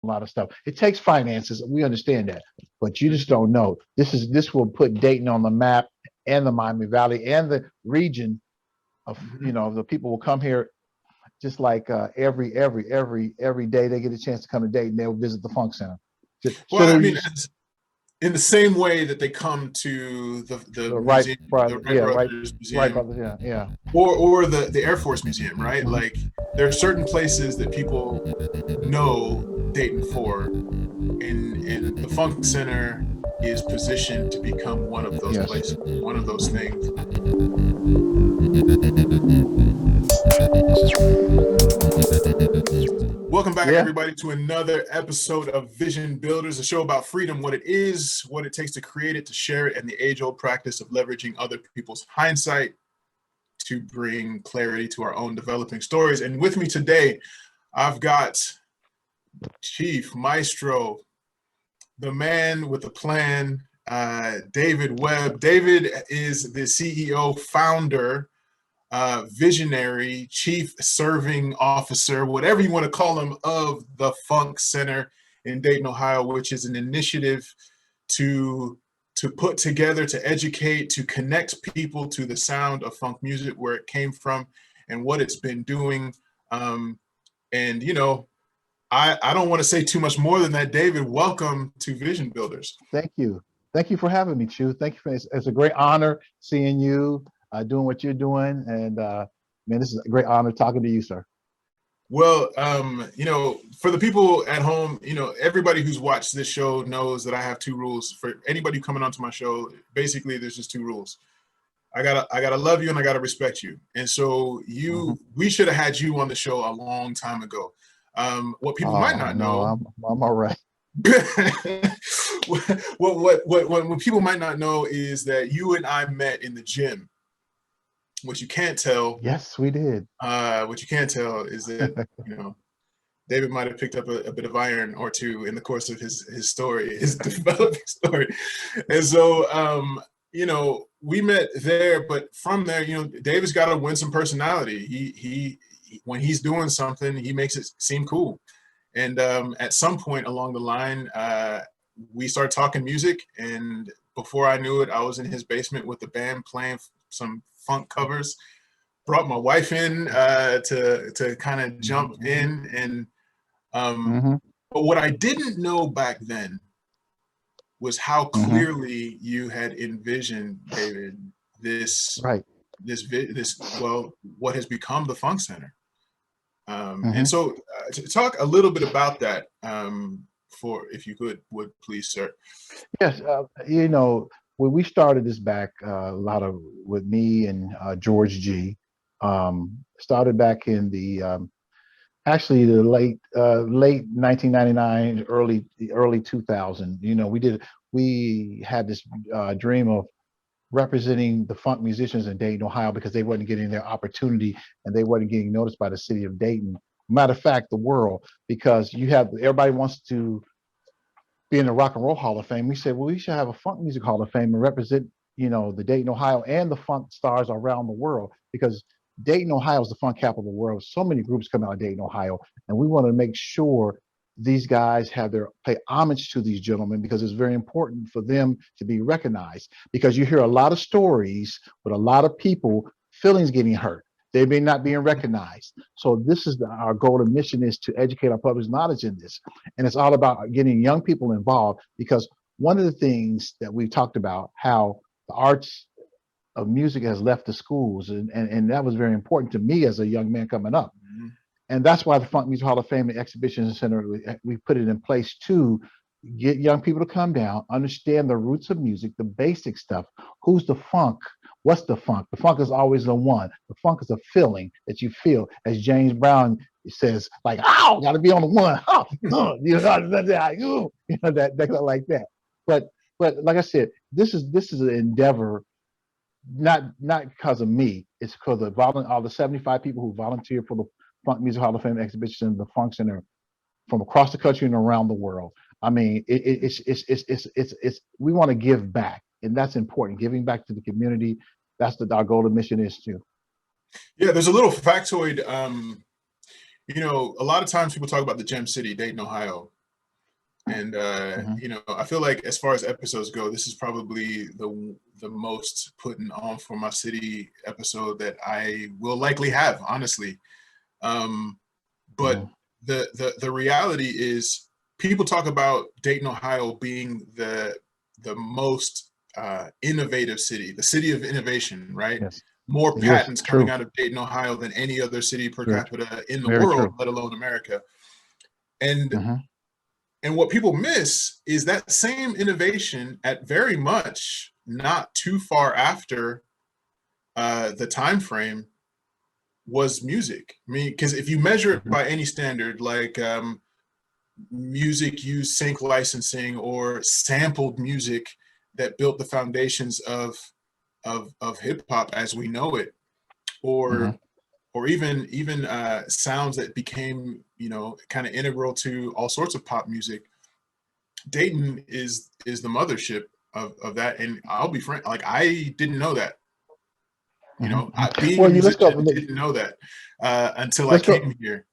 a lot of stuff. It takes finances. We understand that, but you just don't know. This will put Dayton on the map and the Miami Valley and the region of Mhm. the people will come here just like every day they get a chance to come to Dayton, they'll visit the Funk Center. Well, So I you mean, in the same way that they come to the the right museum, the brother, Wright yeah, Brothers right Museum, brother, yeah, yeah. or the Air Force Museum, right? Mhm. Like there are certain places that people know Dayton for, and the Funk Center is positioned to become one of those Yes. places, one of those things. Welcome back, Yeah. everybody, to another episode of Vision Builders, a show about freedom, what it is, what it takes to create it, to share it, and the age-old practice of leveraging other people's hindsight to bring clarity to our own developing stories. And with me today, I've got Chief Maestro, the man with a plan, David Webb. David is the CEO, founder, visionary, chief serving officer, whatever you want to call him, of the Funk Center in Dayton, Ohio, which is an initiative to put together, to educate, to connect people to the sound of funk music, where it came from, and what it's been doing. And I don't want to say too much more than that. David, welcome to Vision Builders. Thank you. Thank you for having me, Chu. Thank you for it's a great honor seeing you, doing what you're doing, and man, this is a great honor talking to you, sir. Well, for the people at home, everybody who's watched this show knows that I have two rules for anybody coming onto my show. Basically, there's just two rules. I gotta love you and I gotta respect you. And so Hmm. we should have had you on the show a long time ago. What people might Oh not no, know, I'm all right. what people might not know is that you and I met in the gym. What you can't tell, Yes, we did. is that you know David might have picked up a bit of iron or two in the course of his story, his developing story. And so, we met there, but from there, David's got a winsome personality. He when he's doing something, he makes it seem cool. And at some point along the line, we started talking music, and before I knew it, I was in his basement with the band playing some funk covers. Brought my wife in to kind of jump Hmm. in, and um, Hmm. but what I didn't know back then was how Hmm. clearly you had envisioned, David, this Right. what has become the Funk Center. And Hmm. so, to talk a little bit about that, for if you would please, sir. Yes. When we started this back, a lot of with me and George G. Started back in actually the late 1999, early 2000. We had this dream of representing the funk musicians in Dayton, Ohio, because they wasn't getting their opportunity and they wasn't getting noticed by the city of Dayton. Matter of fact, the world, because you have everybody wants to be in the Rock and Roll Hall of Fame. We said, well, we should have a Funk Music Hall of Fame and represent, the Dayton, Ohio, and the funk stars around the world, because Dayton, Ohio is the funk capital of the world. So many groups come out of Dayton, Ohio, and we want to make sure these guys have their pay homage to these gentlemen, because it's very important for them to be recognized, because you hear a lot of stories with a lot of people feelings getting hurt, they may not being recognized. So this is our goal and mission, is to educate our public's knowledge in this, and it's all about getting young people involved, because one of the things that we've talked about, how the arts of music has left the schools, and that was very important to me as a young man coming up. Mhm. And that's why the Funk Music Hall of Fame and Exhibition Center, we put it in place to get young people to come down, understand the roots of music, the basic stuff. Who's the funk? What's the funk? The funk is always the one. The funk is a feeling that you feel, as James Brown says, like, "Ow, got to be on the one." Oh, that like that. But like I said, this is an endeavor, not because of me. It's because of all the 75 people who volunteer for the Funk Music Hall of Fame exhibition, the Funk Center, from across the country and around the world. I mean, it's we want to give back, and that's important. Giving back to the community. That's our goal and mission is too. Yeah, there's a little factoid. A lot of times people talk about the Gem City, Dayton, Ohio. And Mm-hmm. you know, I feel like as far as episodes go, this is probably the most putting on for my city episode that I will likely have, honestly. Um, but Mm-hmm. the reality is, people talk about Dayton, Ohio being the most innovative city, the city of innovation, right? Yes, More it is patents coming true. out of Dayton, Ohio than any other city per Very, capita in the very world, true. let alone America. And Mm-hmm. what people miss is that same innovation at very much not too far after the time frame was music. I mean, because if you measure it Mm-hmm. by any standard, like music use sync licensing or sampled music that built the foundations of hip hop as we know it, Mm-hmm. or even sounds that became, you know, kind of integral to all sorts of pop music. Dayton is the mothership of that, and I'll be frank, like I didn't know that. You know, Mm-hmm. being a Well, you let's go. musician, didn't know that until I Let's go. came here.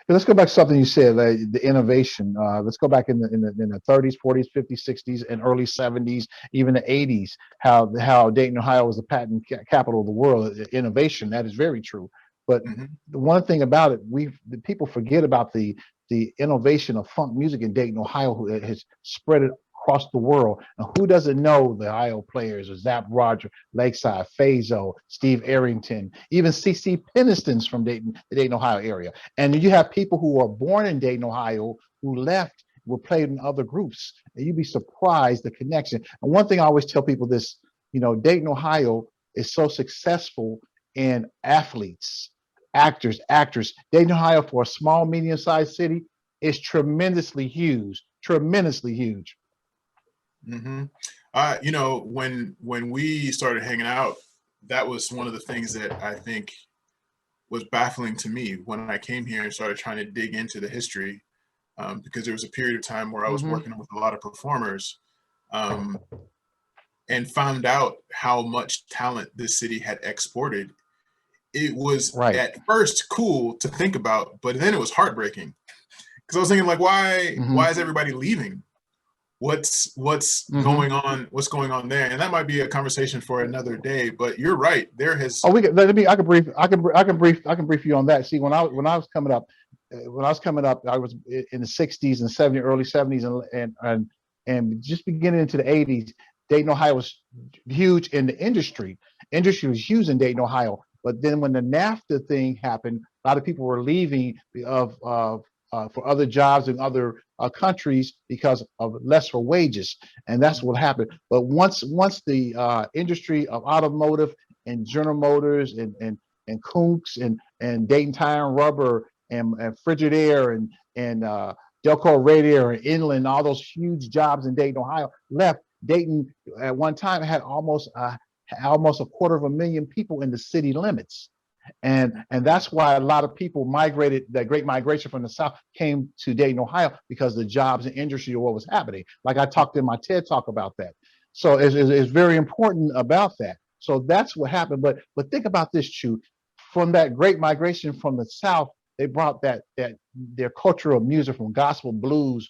Let's go back to something you said, like the innovation. Let's go back in the 30s, 40s, 50s, 60s, and early 70s, even the 80s. How Dayton, Ohio, was the patent capital of the world. Innovation, that is very true. But Hmm. the one thing about it, the people forget about the innovation of funk music in Dayton, Ohio, who has spread it across the world. And who doesn't know the Ohio players? Zap Roger, Lakeside, Fazo, Steve Arrington, even CC Peniston's from Dayton, the Dayton, Ohio area. And you have people who are born in Dayton, Ohio, who left, were played in other groups, and you'd be surprised the connection. And one thing I always tell people this, Dayton, Ohio is so successful in athletes, actors, actors. Dayton, Ohio, for a small, medium-sized city, is tremendously huge, tremendously huge. Hmm. You know, when we started hanging out, that was one of the things that I think was baffling to me when I came here and started trying to dig into the history, because there was a period of time where I was Mm-hmm. working with a lot of performers, um, and found out how much talent this city had exported. It was Right. at first cool to think about, but then it was heartbreaking because I was thinking, like, why Mm-hmm. is everybody leaving? What's Mm-hmm. going on? What's going on there? And that might be a conversation for another day. But you're right. There has. Oh, we can, let me. I can brief. I can brief you on that. See, when I was coming up, I was in the '60s and '70s, early '70s, and just beginning into the '80s. Dayton, Ohio was huge in the industry. Industry was huge in Dayton, Ohio. But then when the NAFTA thing happened, a lot of people were leaving for other jobs in other countries because of lesser wages, and that's what happened. But once the industry of automotive and General Motors and Kunks and Dayton Tire and Rubber and Frigidaire and Delco Radiator and Inland, all those huge jobs in Dayton, Ohio, left. Dayton at one time had almost a quarter of a million people in the city limits. And that's why a lot of people migrated. That great migration from the south came to Dayton, Ohio, because the jobs and industry of what was happening. Like I talked in my TED talk about that. So it's very important about that. So that's what happened. But think about this, Chu. From that great migration from the south, they brought that their culture of music, from gospel, blues,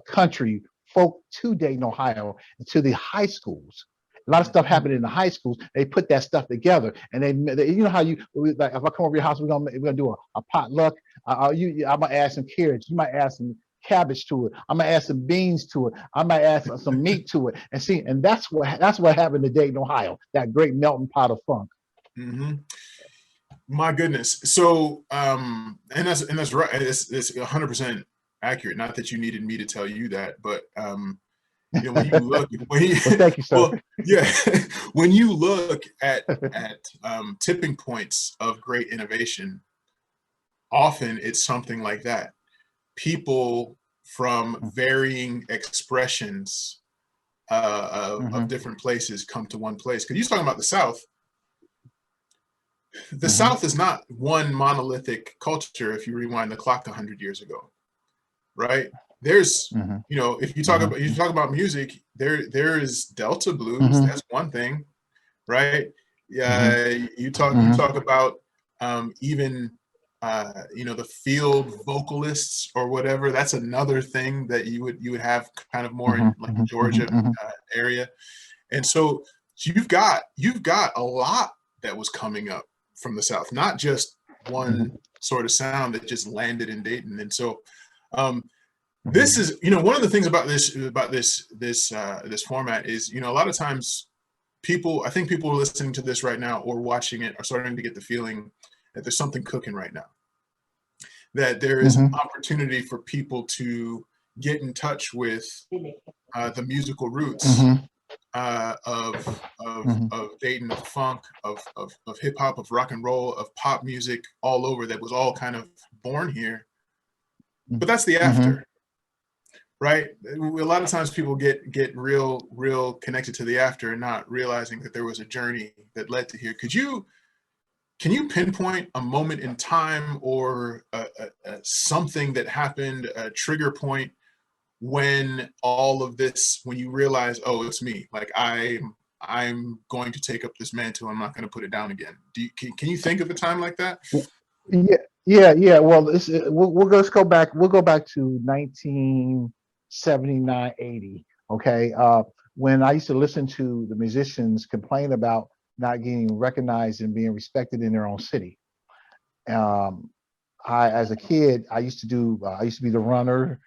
country, folk, to Dayton, Ohio, to the high schools. A lot of stuff happened in the high schools. They put that stuff together, and they you know how like, if I come over your house, we're gonna do a potluck. I'm gonna add some carrots. You might add some cabbage to it. I'm gonna add some beans to it. I might add some meat to it, and see. And that's what happened to Dayton, Ohio. That great melting pot of funk. Mm-hmm. My goodness. So, and that's right. It's 100% accurate. Not that you needed me to tell you that, but you know, when you look, Well, thank you, sir. well, yeah, when you look at tipping points of great innovation, often it's something like that. People from varying expressions of Mm-hmm, different places come to one place. Because you're talking about the South. The mm-hmm, South is not one monolithic culture. If you rewind the clock 100 years ago, right? There's, mm-hmm, you know, if mm-hmm, you talk about music, there is Delta blues. mm-hmm, That's one thing, right? mm-hmm, Yeah, you mm-hmm, talk about even. the field vocalists or whatever. That's another thing that you would have kind of more in like Georgia area. And so you've got a lot that was coming up from the South, not just one sort of sound that just landed in Dayton. And so this is, one of the things about this format is, a lot of times I think people are listening to this right now or watching it are starting to get the feeling that there's something cooking right now, that there is an opportunity for people to get in touch with the musical roots of Dayton, of funk, of hip hop, of rock and roll, of pop music all over, that was all kind of born here. But that's the after, right? A lot of times people get real connected to the after and not realizing that there was a journey that led to here. Can you pinpoint a moment in time or something that happened, a trigger point, when all of this, when you realize, oh, it's me, like I'm going to take up this mantle, I'm not going to put it down again? Can you think of a time like that? Yeah. Well, we'll just go back. We'll go back to 1979, 80. Okay, when I used to listen to the musicians complain about not getting recognized and being respected in their own city. As a kid, I used to be the runner,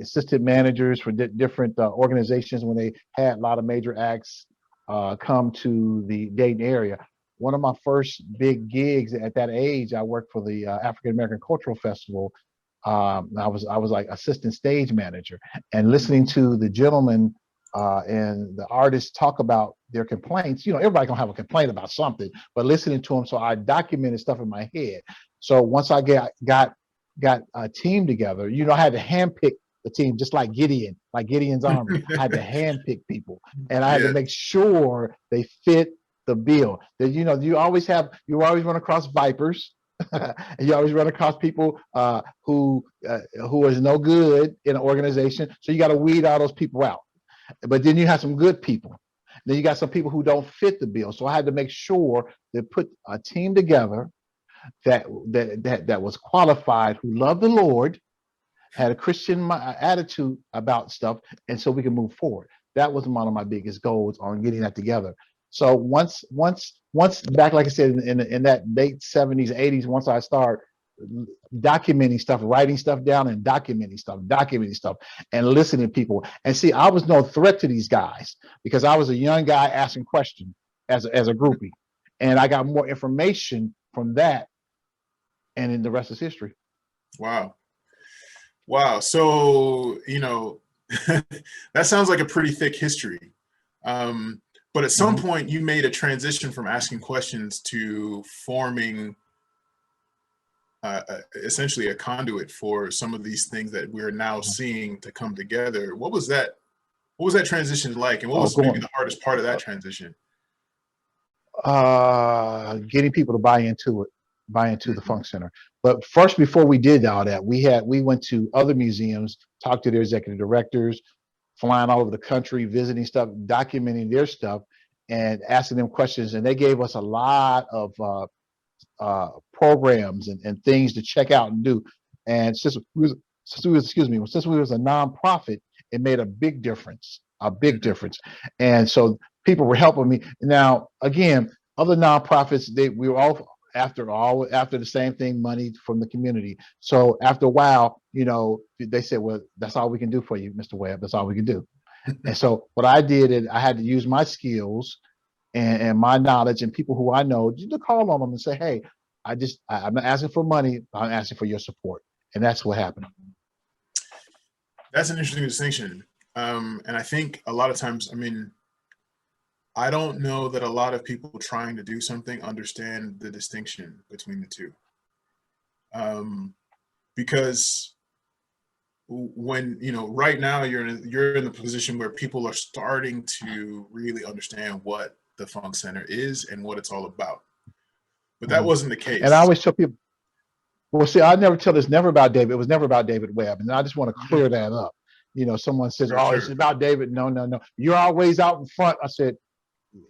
assistant managers for different organizations when they had a lot of major acts come to the Dayton area. One of my first big gigs at that age, I worked for the African American Cultural Festival. I was like assistant stage manager, and listening to the gentlemen and the artists talk about their complaints. Everybody gonna have a complaint about something, but listening to them, so I documented stuff in my head. So once I got a team together, I had to handpick the team, just like Gideon's army. I had to handpick people, and I had to make sure they fit the bill. That you always run across vipers. And you always run across people who is no good in an organization. So you got to weed all those people out. But then you have some good people. Then you got some people who don't fit the bill. So I had to make sure to put a team together that was qualified, who loved the Lord, had a Christian attitude about stuff, and so we can move forward. That was one of my biggest goals on getting that together. So once back, like I said, in that late 70s, 80s, once I started documenting stuff, writing stuff down and documenting stuff and listening to people. And see, I was no threat to these guys because I was a young guy asking questions as a groupie. And I got more information from that. And then the rest is history. Wow. So, that sounds like a pretty thick history. But at some point you made a transition from asking questions to forming essentially a conduit for some of these things that we're now seeing to come together. What was that transition like? And what was maybe the hardest part of that transition? Getting people to buy into the Funk Center. But first, before we did all that, we went to other museums, talked to their executive directors, flying all over the country, visiting stuff, documenting their stuff, and asking them questions. And they gave us a lot of programs and things to check out and do. And since we was a nonprofit, it made a big difference. And so people were helping me. Now, again, other nonprofits, we were all after the same thing, money from the community. So after a while, they said, well, that's all we can do for you, Mr. Webb. That's all we can do. And so what I did is I had to use my skills and my knowledge and people who I know to call on them and say, hey, I'm not asking for money, I'm asking for your support. And that's what happened. That's an interesting distinction. And I think a lot of times, I don't know that a lot of people trying to do something understand the distinction between the two. Because when, right now you're in the position where people are starting to really understand what the Funk Center is and what it's all about. But that wasn't the case. And I always tell people, well, see, I never tell this never about David. It was never about David Webb. And I just want to clear that up. Someone says, it's about David. No. You're always out in front. I said,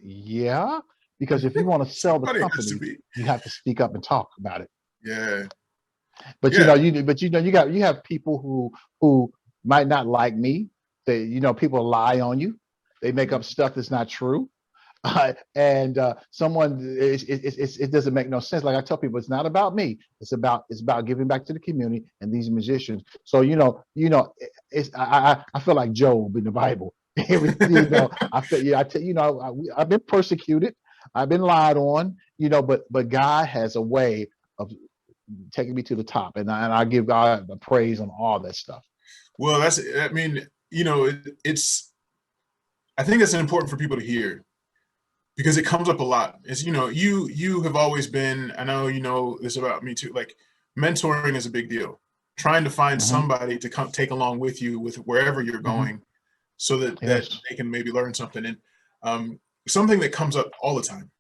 yeah, because if you want to sell the company, you have to speak up and talk about it. Yeah. But Yeah. you have people who might not like me. People lie on you. They make up stuff that's not true. And it doesn't make no sense. Like I tell people, it's not about me. It's about giving back to the community and these musicians. So I feel like Job in the Bible. I feel I've been persecuted. I've been lied on. But God has a way of taking me to the top, and I give God the praise on all that stuff. Well, I mean, it's, I think that's important for people to hear, because it comes up a lot. Is, you have always been, I know you know this about me too, like mentoring is a big deal. Trying to find Hmm. somebody to come take along with you with wherever you're Hmm. going, so that Yes. they can maybe learn something. And something that comes up all the time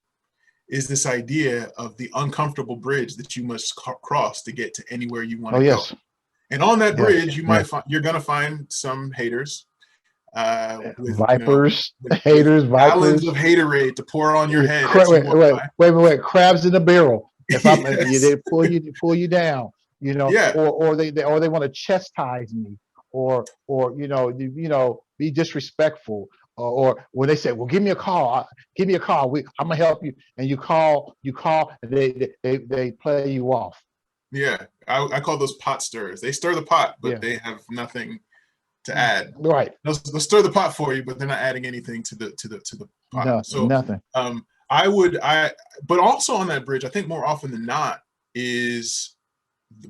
is this idea of the uncomfortable bridge that you must cross to get to anywhere you want Oh to go. yes. And on that Yes. bridge, Yes. you're gonna find some haters, with Vipers, with haters, gallons of vipers. haterade to pour on your head as you Wait, walk wait, by. wait, wait, wait. Crabs in the barrel. If I'm, Yes. they pull you down. Yeah. Or they want to chastise me, or be disrespectful, or when they say, "Well, give me a call, give me a call. I'm gonna help you," and you call, and they play you off. Yeah. I call those pot stirrers. They stir the pot, but Yeah. they have nothing to add. Right. They'll stir the pot for you, but they're not adding anything to the pot. Nothing. So Nothing. but also on that bridge, I think more often than not is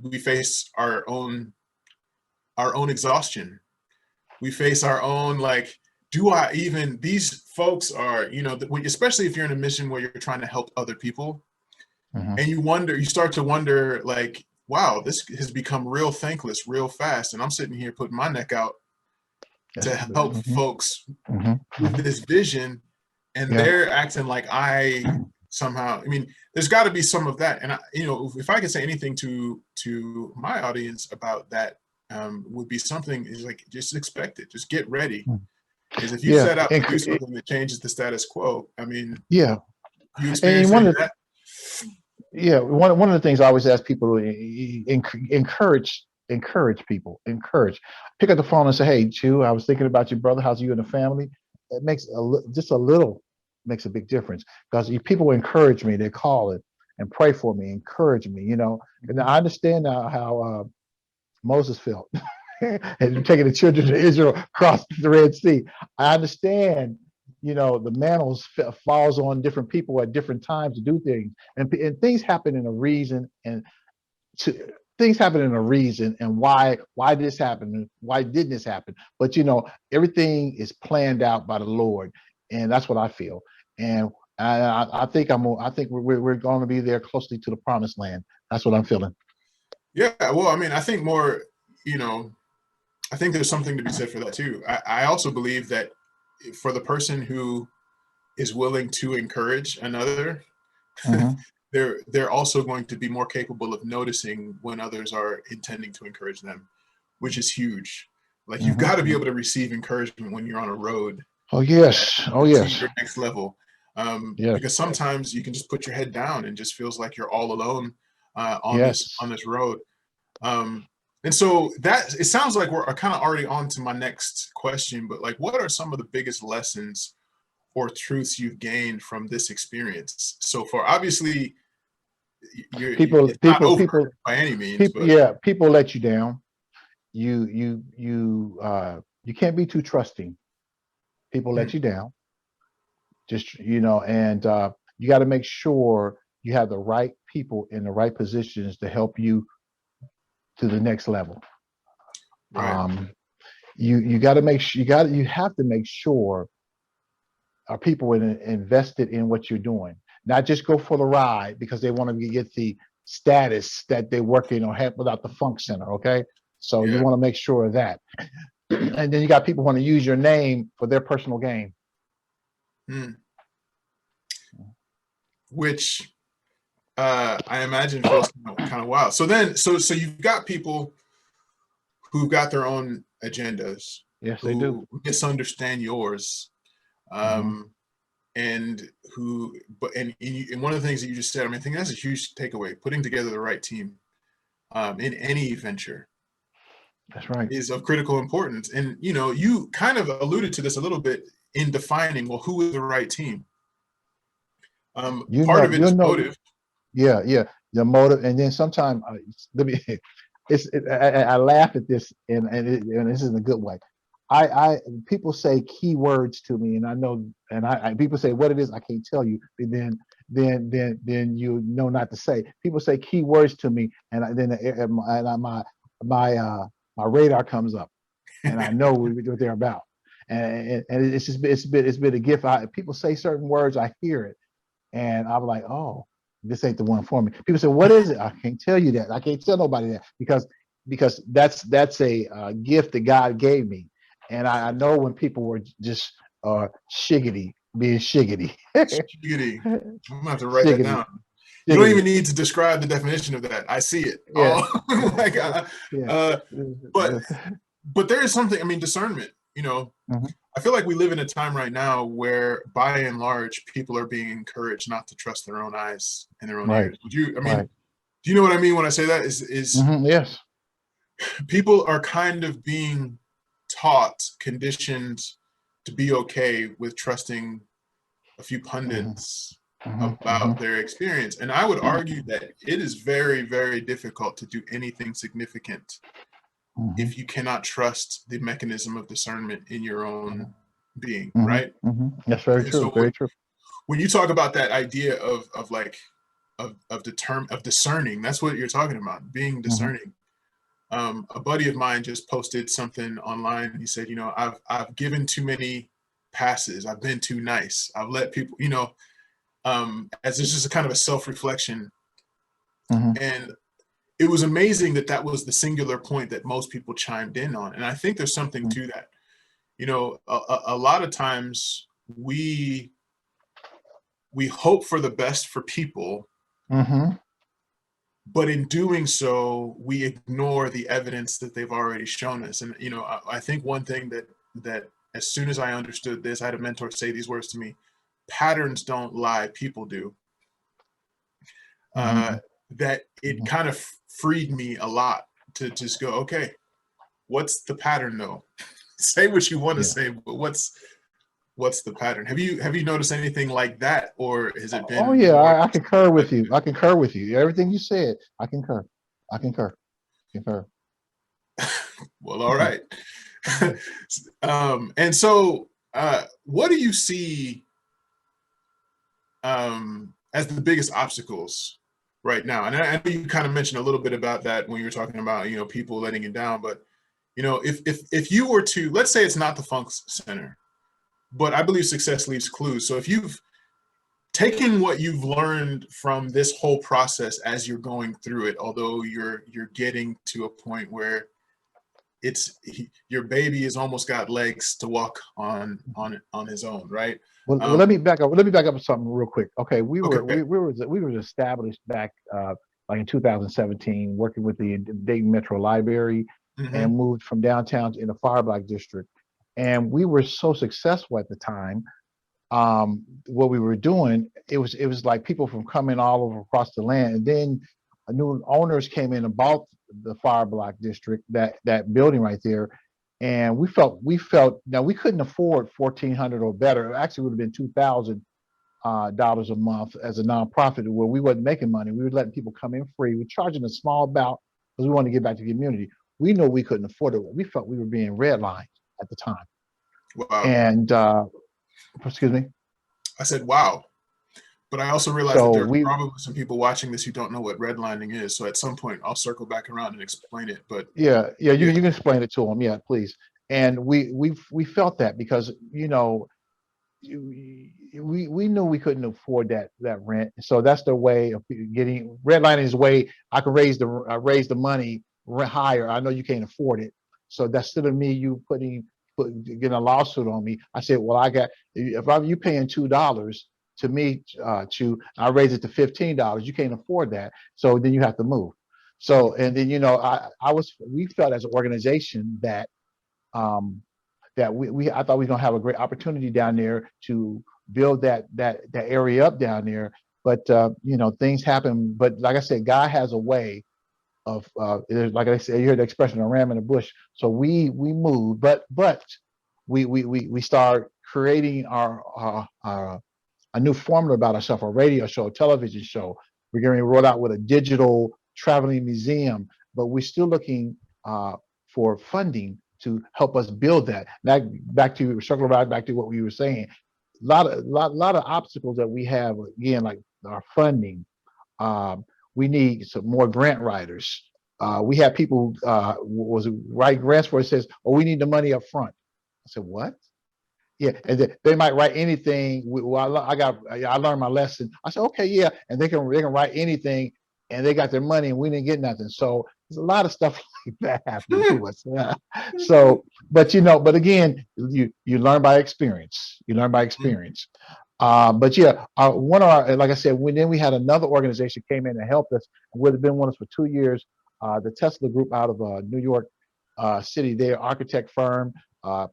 we face our own exhaustion. We face our own, like, do I even, these folks are, especially if you're in a mission where you're trying to help other people, Hmm. and you start to wonder, like, wow, this has become real thankless real fast. And I'm sitting here putting my neck out to help Hmm. folks Hmm. with this vision, and Yeah. they're acting like I somehow, I mean, there's got to be some of that. And if I could say anything to my audience about that, would be something is like, just expect it, just get ready. Because if you Yeah. set out to do something that changes the status quo, I mean, Yeah. you And experience any of that? one of the things I always ask people to encourage people, pick up the phone and say, "Hey, Chew, I was thinking about your brother. How's you and the family?" It makes just a little makes a big difference, because people encourage me. They call it and pray for me, encourage me. And I understand now how Moses felt and taking the children of Israel across the Red Sea. I understand, the mantle falls on different people at different times to do things, and things happen in a reason, and to, things happen in a reason, and why this happened, why didn't this happen? But everything is planned out by the Lord, and that's what I feel. And I think I think we're going to be there closely to the promised land. That's what I'm feeling. Yeah, well, I mean, I think more, you know, I think there's something to be said for that too. I also believe that for the person who is willing to encourage another, Hmm. they're also going to be more capable of noticing when others are intending to encourage them, which is huge. Like, you've got to be Hmm. able to receive encouragement when you're on a road Oh yes. Oh to yes. your next level. Yes. Because sometimes you can just put your head down and just feels like you're all alone on Yes. this road. Um, and so that, it sounds like we're kind of already on to my next question, but like, what are some of the biggest lessons or truths you've gained from this experience so far? Obviously, People, it's not people, over people, by any means, people. but Yeah, people let you down. You can't be too trusting. People hmm, let you down. Just and you got to make sure you have the right people in the right positions to help you to the next level. right. Um, you got to make sure you have to make sure are people invested in what you're doing, not just go for the ride because they want to get the status that they're working or have without the funk center. Okay, so you Yeah. want to make sure of that. And then you got people who want to use your name for their personal gain. Hmm. Which I imagine feels kind of wild. So then, so you've got people who've got their own agendas, Yes, they do. who misunderstand yours. Hmm. Um, and and one of the things that you just said, I mean, I think that's a huge takeaway. Putting together the right team in any venture That's right. is of critical importance. And you kind of alluded to this a little bit in defining, well, who is the right team? Part of it is motive. Yeah, yeah, the motive, and then sometimes let me. I laugh at this, and this is in a good way. I people say key words to me, and I know, and people say what it is, I can't tell you. And then you know not to say. People say key words to me, my radar comes up, and I know what they're about. And it's been a gift. People say certain words, I hear it, and I'm like, oh, this ain't the one for me. People say, what is it? I can't tell you that. I can't tell nobody that because that's a gift that God gave me. And I know when people were just being shiggity. Shiggity. I'm gonna have to write that Shiggity. down. You don't even need to describe the definition of that. I see it. Yeah. Like, Yeah. but there is something. I mean, discernment. Mhm. I feel like we live in a time right now where, by and large, people are being encouraged not to trust their own eyes and their own Right. ears. Would you? I mean, Right. do you know what I mean when I say that? Is Yes. people are kind of being taught, conditioned to be okay with trusting a few pundits about their experience. And I would argue that it is very, very difficult to do anything significant if you cannot trust the mechanism of discernment in your own being, right? That's very And true. so Very true. when you talk about that idea of discerning, that's what you're talking about, being discerning. A buddy of mine just posted something online. He said, I've given too many passes. I've been too nice. I've let people, as this is a kind of a self-reflection. And it was amazing that was the singular point that most people chimed in on. And I think there's something to that. A lot of times we hope for the best for people, but in doing so, we ignore the evidence that they've already shown us. And, I think one thing that as soon as I understood this, I had a mentor say these words to me: patterns don't lie, people do. That it kind of freed me a lot to just go, okay, what's the pattern though? Say what you want to say, but what's the pattern? Have you noticed anything like that, or has it been? Oh yeah, I concur with you. I concur with you. Everything you said, I concur. I concur. Well, all right. And so, what do you see as the biggest obstacles right now? And I know you kind of mentioned a little bit about that when you were talking about people letting you down, but if you were to, let's say it's not the Funk Center, but I believe success leaves clues. So if you've taken what you've learned from this whole process as you're going through it, although you're getting to a point where your baby has almost got legs to walk on his own, right? Well, let me back up. Let me back up something real quick. Okay, we Okay. were established back like in 2017, working with the Dayton Metro Library, and moved from downtown in the Fire Block District. And we were so successful at the time. What we were doing, it was like people from coming all over across the land, and then new owners came in and bought the Fire Block District, that building right there. And we felt now we couldn't afford 1,400 or better. It actually would have been $2,000 a month as a nonprofit, where we wasn't making money. We were letting people come in free. We're charging a small amount because we wanted to get back to the community. We know we couldn't afford it. We felt we were being redlined at the time. Wow. And excuse me. I said, wow. But I also realized that there are probably some people watching this who don't know what redlining is. So at some point, I'll circle back around and explain it. But you can explain it to them, yeah, please. And we felt that because we knew we couldn't afford that rent. So that's the way of getting redlining is the way I could raise the money higher. I know you can't afford it. So that's instead of me getting a lawsuit on me, I said, well, if you paying $2 to me, I raise it to $15. You can't afford that, so then you have to move. So, and then we felt as an organization that I thought we were gonna have a great opportunity down there to build that area up down there. But you know, things happen. But like I said, God has a way of like I said, you heard the expression, a ram in the bush. So we move, but we start creating our a new formula about ourselves, a radio show, a television show. We're going to roll out with a digital traveling museum, but we're still looking for funding to help us build that. Back to circle back to what we were saying. Lot of obstacles that we have, again, like our funding. We need some more grant writers. We have people was write grants for it, says, "Oh, we need the money up front." I said, "What?" Yeah, and they might write anything. Well, I learned my lesson. I said, "Okay, yeah," and they can write anything, and they got their money, and we didn't get nothing. So there's a lot of stuff like that happening to us. So, but you know, but again, you learn by experience. You learn by experience. But yeah, one of our, like I said, then we had another organization came in and helped us. Would have been with us for 2 years. The Tesla Group out of New York City, they're architect firm,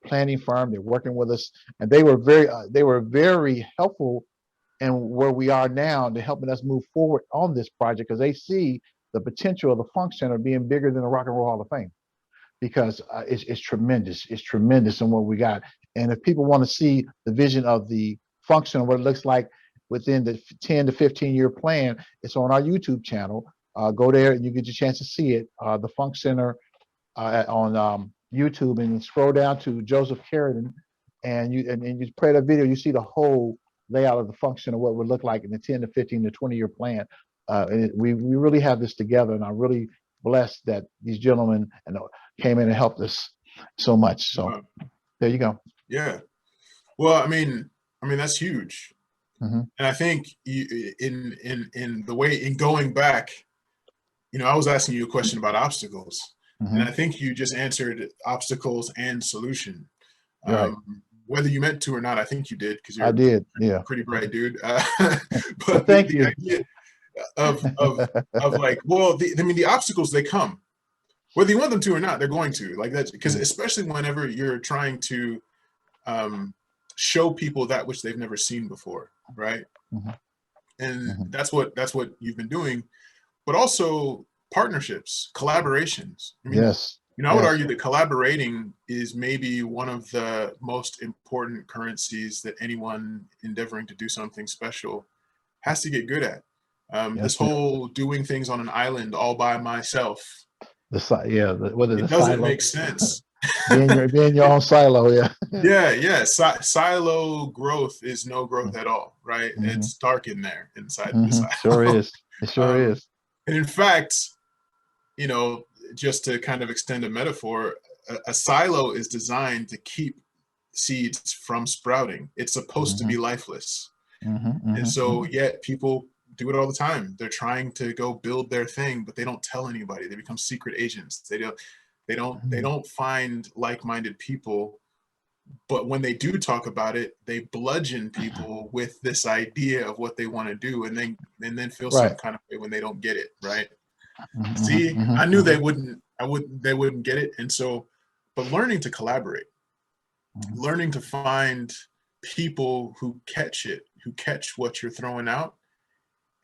planning firm. They're working with us, and they were very helpful in where we are now. They're helping us move forward on this project because they see the potential of the Funk Center being bigger than the Rock and Roll Hall of Fame, because it's tremendous. It's tremendous in what we got. And if people want to see the vision of the function, what it looks like within the 10 to 15-year plan, it's on our YouTube channel. Go there and you get your chance to see it. The Funk Center on YouTube, and scroll down to Joseph Carradine, and you play that video. You see the whole layout of the function of what it would look like in the 10 to 15 to 20-year plan. And we really have this together, and I'm really blessed that these gentlemen came in and helped us so much. So there you go. Yeah. Well, I mean that's huge. Mm-hmm. And I think in the way, in going back, you know, I was asking you a question about obstacles, Mm-hmm. and I think you just answered obstacles and solution. Right. Whether you meant to or not, I think you did, because you're I did. Yeah. a pretty bright dude. Well, But thank the you. idea of like, well, I mean, the obstacles, they come, whether you want them to or not, they're going to, like, that's because especially whenever you're trying to show people that which they've never seen before, right? Mm-hmm. And Mm-hmm. that's what you've been doing, but also partnerships, collaborations. I mean, Yes. you know, I would argue that collaborating is maybe one of the most important currencies that anyone endeavoring to do something special has to get good at. This whole doing things on an island all by myself, it doesn't make sense. being your own silo. Yeah. Silo growth is no growth at all, right? Mm-hmm. It's dark in there inside the Mm-hmm. silo. Sure is. It sure is. And in fact, you know, just to kind of extend a metaphor, a silo is designed to keep seeds from sprouting. It's supposed to be lifeless. And so yet people do it all the time. They're trying to go build their thing, but they don't tell anybody. They become secret agents. They don't find like-minded people. But when they do talk about it, they bludgeon people with this idea of what they want to do, and then feel some kind of way when they don't get it, right? See, I knew they wouldn't get it. And so, but learning to collaborate, learning to find people who catch what you're throwing out,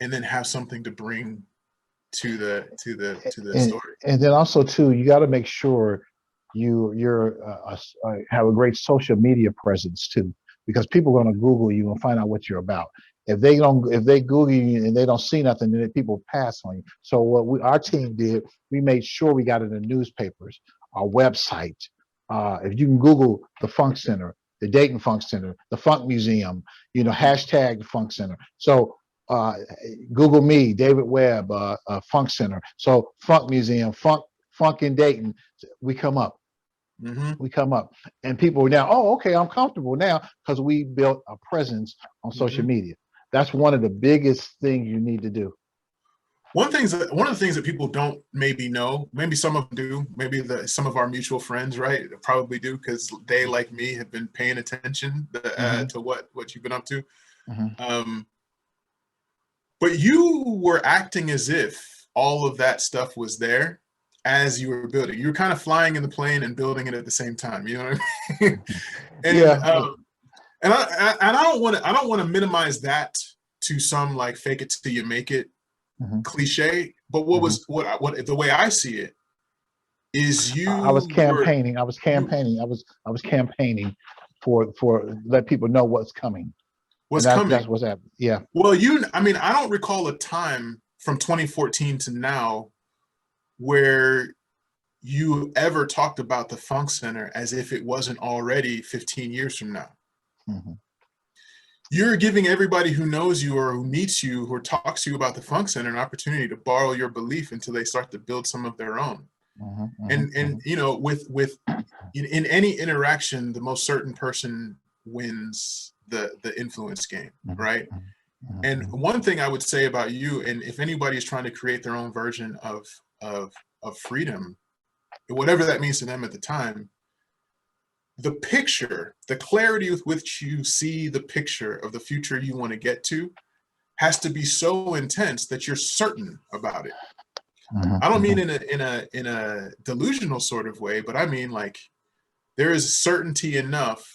and then have something to bring to the story. And then also too, you got to make sure you're have a great social media presence too, because people are going to Google you and find out what you're about. If they Google you and they don't see nothing, then people pass on you. So what our team did, we made sure we got it in newspapers, our website. If you can Google the Funk Center, the Dayton Funk Center, the Funk Museum, hashtag the Funk Center. So Google me, David Webb, Funk Center. So Funk Museum, Funk in Dayton, we come up. We come up, and people are now, oh, okay, I'm comfortable now because we built a presence on social media. That's one of the biggest things you need to do. One of the things that people don't maybe know, maybe some of them do, maybe some of our mutual friends, right, probably do, because they, like me, have been paying attention to what you've been up to. But you were acting as if all of that stuff was there as you were building. You were kind of flying in the plane and building it at the same time. You know what I mean? And I don't want to minimize that to some like fake it till you make it cliche. But what the way I see it is I was campaigning. I was campaigning for let people know what's coming, and what's coming. that's what's happening. Yeah. Well, I mean, I don't recall a time from 2014 to now where you ever talked about the Funk Center as if it wasn't already 15 years from now. You're giving everybody who knows you or who meets you or talks to you about the Funk Center an opportunity to borrow your belief until they start to build some of their own. And you know, with in any interaction, the most certain person wins the influence game, right? And one thing I would say about you, and if anybody is trying to create their own version of freedom, whatever that means to them at the time, the picture, the clarity with which you see the picture of the future you want to get to has to be so intense that you're certain about it. I don't mean in a delusional sort of way, but I mean like there is certainty enough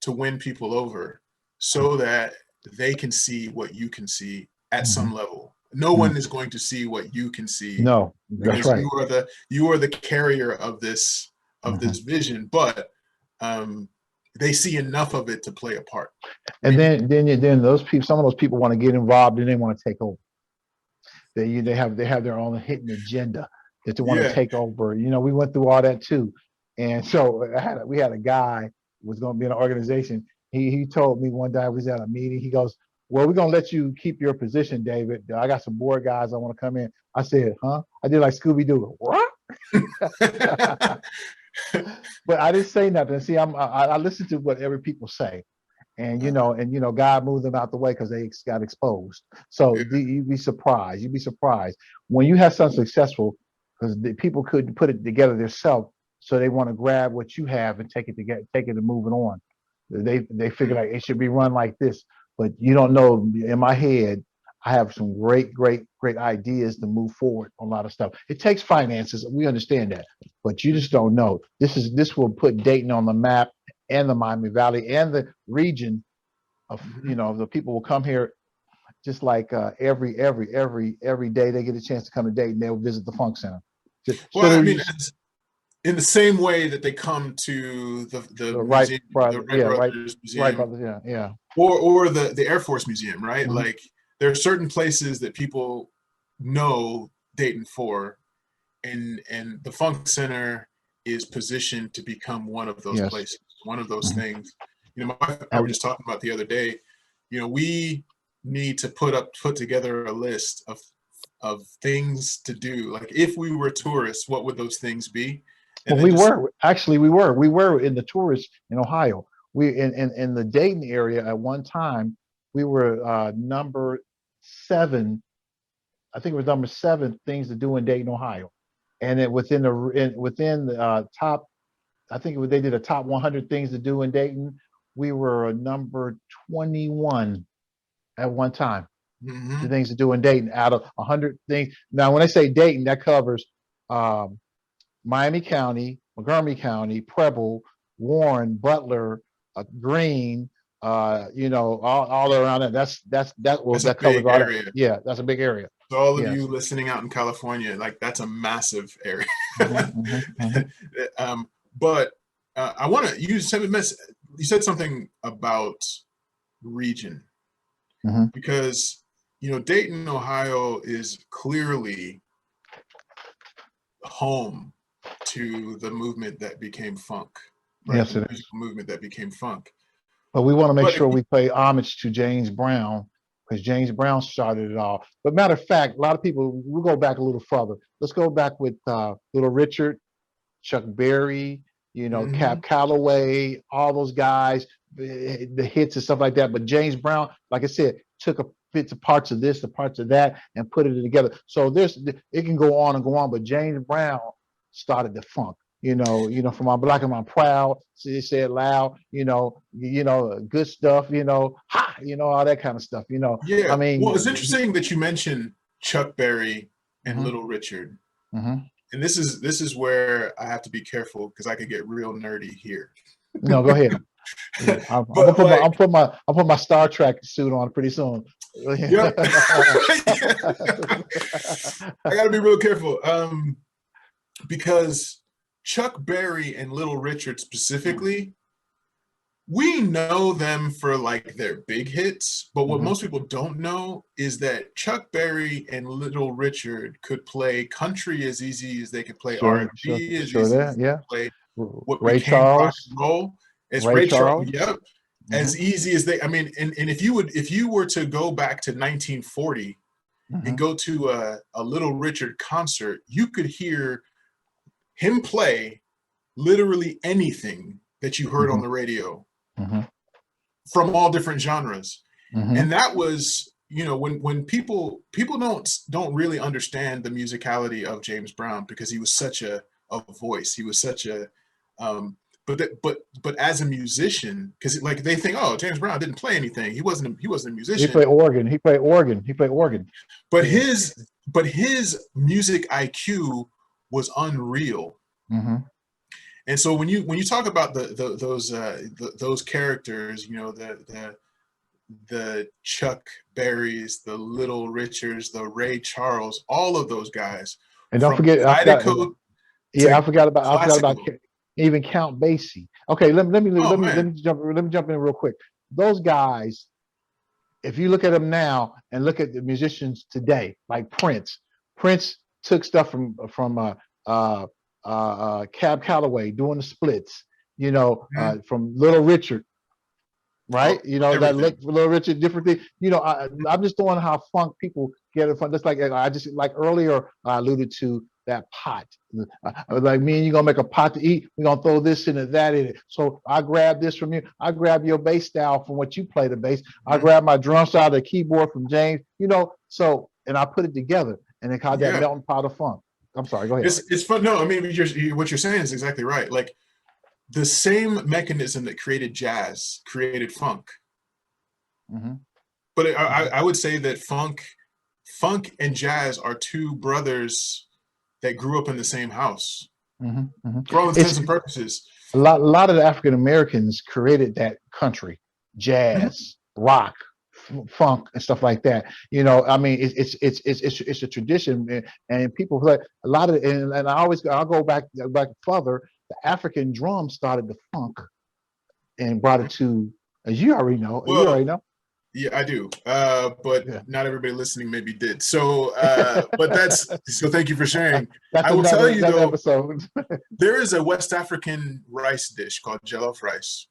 to win people over so that they can see what you can see at some level. No one is going to see what you can see. No, that's right. You are the carrier of this vision, but they see enough of it to play a part. And then those people, some of those people want to get involved and they want to take over. They have their own hidden agenda that they want to take over. You know, we went through all that too. And so we had a guy who was going to be in an organization. He told me one day, I was at a meeting. He goes, "Well, we're going to let you keep your position, David. I got some board guys I want to come in." I said, "Huh?" I did like Scooby-Doo. What? But I didn't say nothing. See, I listen to whatever people say. And God moved them out the way because they got exposed. So you'd be surprised. You'd be surprised when you have something successful because the people couldn't put it together themselves. So they want to grab what you have and take it and move it on. They figure like it should be run like this, but you don't know. In my head, I have some great ideas to move forward on a lot of stuff. It takes finances. We understand that, but you just don't know. This will put Dayton on the map and the Miami Valley and the region of, the people will come here just like every day they get a chance to come to Dayton, they'll visit the Funk Center. Well, I mean, in the same way that they come to the Wright museum, Brothers, the Wright Brothers Museum, Wright Brothers, yeah. Or the Air Force Museum, right? Like there are certain places that people know Dayton for, and the Funk Center is positioned to become one of those places, one of those things. You know, my wife and I were just talking about the other day. You know, we need to put together a list of things to do. Like if we were tourists, what would those things be? And we were in the tourists in Ohio. We in the Dayton area at one time. We were number 7. I think it was number 7 things to do in Dayton, Ohio. And it within the top, I think they did a top 100 things to do in Dayton. We were number 21 at one time. The things to do in Dayton out of 100 things. Now, when I say Dayton, that covers Miami County, Montgomery County, Preble, Warren, Butler, Greene, all around it. That covers all area. That. Yeah, that's a big area. So all of you listening out in California, like that's a massive area. But I want to. You said something about region, because Dayton, Ohio is clearly home to the movement that became funk. Right? Yes, it is. Movement that became funk. But we want to make sure we pay homage to James Brown, because James Brown started it all. But matter of fact, a lot of people, we'll go back a little further. Let's go back with Little Richard, Chuck Berry, Cap Calloway, all those guys, the hits and stuff like that. But James Brown, like I said, took bits of parts of this, the parts of that, and put it together. So it can go on and go on, but James Brown started the funk. From my black and I'm proud, say it loud, good stuff, all that kind of stuff, Yeah. I mean, well, it's interesting that you mentioned Chuck Berry and Little Richard. And this is where I have to be careful because I could get real nerdy here. No, go ahead. Yeah, I'm But like, I'll put my Star Trek suit on pretty soon. yep. I got to be real careful, because Chuck Berry and Little Richard specifically, we know them for like their big hits, but what most people don't know is that Chuck Berry and Little Richard could play country as easy as they could play R&B, as easy There, as they yeah. could play what Ray became rock Charles, and roll. As Ray Ray Charles, Charles. yep, as easy as they. I mean, and if you were to go back to 1940 and go to a Little Richard concert, you could hear him play literally anything that you heard on the radio from all different genres. And that was, you know, when people don't really understand the musicality of James Brown, because he was such a voice. He was such a but as a musician, because like they think, oh, James Brown didn't play anything. He wasn't a He musician. played organ. He played organ. He played organ. But his music IQ was unreal. And so when you talk about those characters, you know, the Chuck Berrys, the Little Richards, the Ray Charles, all of those guys. And don't forget, I forgot about even Count Basie. Okay, let me jump in real quick. Those guys, if you look at them now and look at the musicians today, like Prince took stuff from Cab Calloway doing the splits, you know, from Little Richard, right? You know, everything. That look Little Richard, different thing. You know, I'm just doing how funk people get it from. Just like I just like earlier I alluded to that pot. Like me and you gonna make a pot to eat. We're gonna throw this in it, that in it. So I grab this from you. I grab your bass style from what you play the bass. I grab my drum style, the keyboard from James. You know, so and I put it together and they call that melting pot of funk. I'm sorry, go ahead. It's fun. No, I mean what you're saying is exactly right. Like the same mechanism that created jazz created funk. But I would say that funk and jazz are two brothers that grew up in the same house. For all intents and purposes. A lot of the African Americans created that country, jazz, rock, funk, and stuff like that. You know, I mean, it's a tradition, and people like a lot of, and I'll go back further. The African drum started the funk and brought it to, as you already know. Well, you already know. Yeah, I do. But not everybody listening maybe did. So, but so thank you for sharing. I will tell you though, episode. There is a West African rice dish called jollof rice.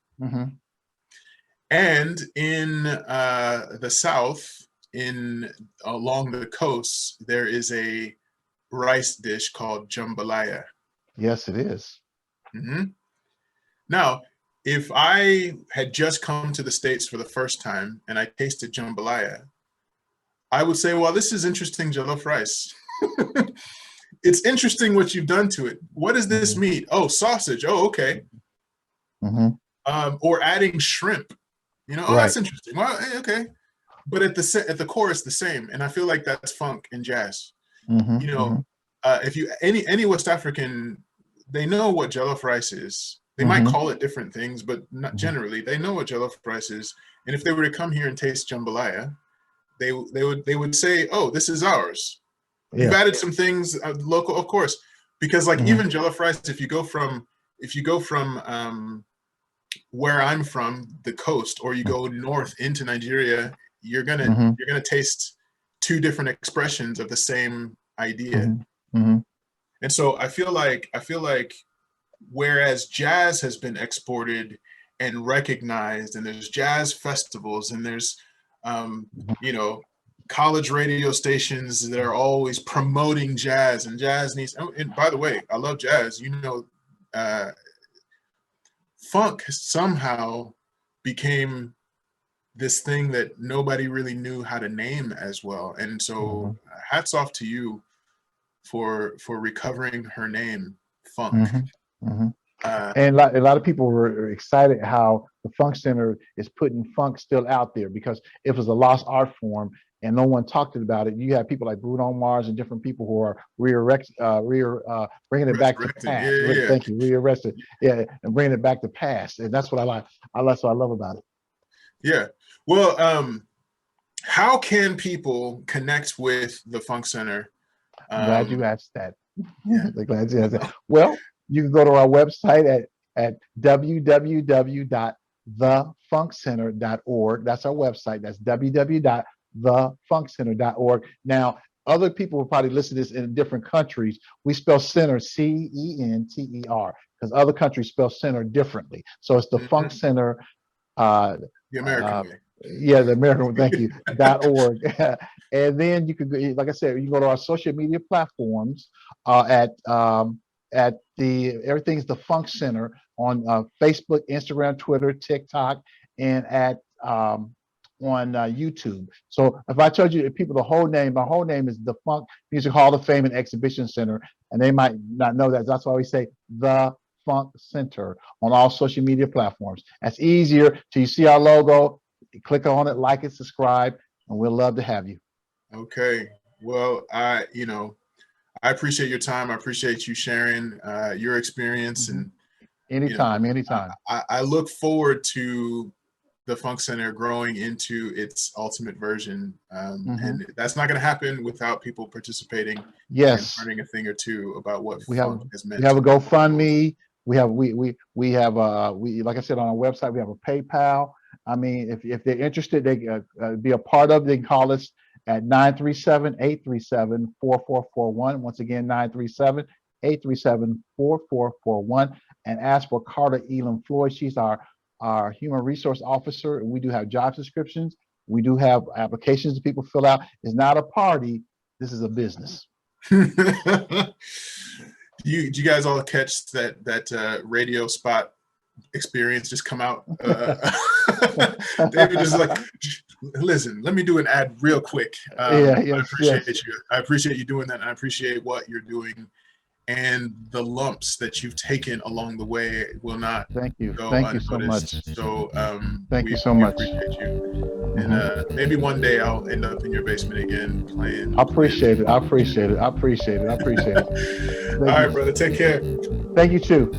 And in the South, along the coast, there is a rice dish called jambalaya. Yes, it is. Now, if I had just come to the States for the first time and I tasted jambalaya, I would say, well, this is interesting jollof rice. It's interesting what you've done to it. What is this meat? Oh, sausage. Oh, okay. Or adding shrimp. You know, oh, that's interesting. Well, okay. But at the core, it's the same. And I feel like that's funk and jazz. You know, if you any West African, they know what jollof rice is. They might call it different things, but not generally. They know what jollof rice is, and if they were to come here and taste jambalaya, they would say, "Oh, this is ours." Yeah. You've added some things local, of course, because like even jollof rice, if you go from where I'm from, the coast, or you go north into Nigeria, you're gonna taste two different expressions of the same idea. And so I feel like whereas jazz has been exported and recognized, and there's jazz festivals, and there's you know, college radio stations that are always promoting jazz, and jazz needs, and by the way, I love jazz, you know, funk somehow became this thing that nobody really knew how to name as well. And so hats off to you for recovering her name, funk. And a lot of people were excited how the Funk Center is putting funk still out there, because it was a lost art form. and no one talked about it. You have people like Bruno Mars and different people who are bringing it back to Resurrecting. past. Yeah, yeah. Thank you, rearrested. Yeah, and bringing it back to past, and that's what I like. That's what I love about it. Yeah. Well, how can people connect with the Funk Center? I'm glad you asked that. Yeah. Glad you asked that. Well, you can go to our website at www.thefunkcenter.org. That's our website. That's www.thefunkcenter.org. Now, other people will probably listen to this in different countries. We spell center CENTER because other countries spell center differently. So it's the Funk Center. The American way. Yeah, the American. Thank you. .org. And then you could, like I said, you can go to our social media platforms at everything's the Funk Center on Facebook, Instagram, Twitter, TikTok, and on YouTube. So if I told you people the whole name, my whole name is the Funk Music Hall of Fame and Exhibition Center, and they might not know that. That's why we say the Funk Center on all social media platforms. That's easier till you see our logo. Click on it, like it, subscribe, and we'll love to have you. Okay. Well, I appreciate your time. I appreciate you sharing your experience. And anytime. I look forward to the Funk Center growing into its ultimate version. And that's not going to happen without people participating. Yes. And learning a thing or two about what funk is meant. We have a GoFundMe. We have like I said, on our website, we have a PayPal. I mean, if they're interested, they be a part of it. They can call us at 937-837-4441. Once again, 937-837-4441, and ask for Carter Elam Floyd. She's our human resource officer, and we do have job descriptions. We do have applications that people fill out. It's not a party. This is a business. Did you guys all catch that radio spot experience just come out? David is like, listen, let me do an ad real quick. I appreciate you. I appreciate you doing that. And I appreciate what you're doing, and the lumps that you've taken along the way will not thank you go thank you unnoticed. so much. So thank you so much. Appreciate you. And maybe one day I'll end up in your basement again playing. I appreciate it. All right, brother, take care. Thank you you too.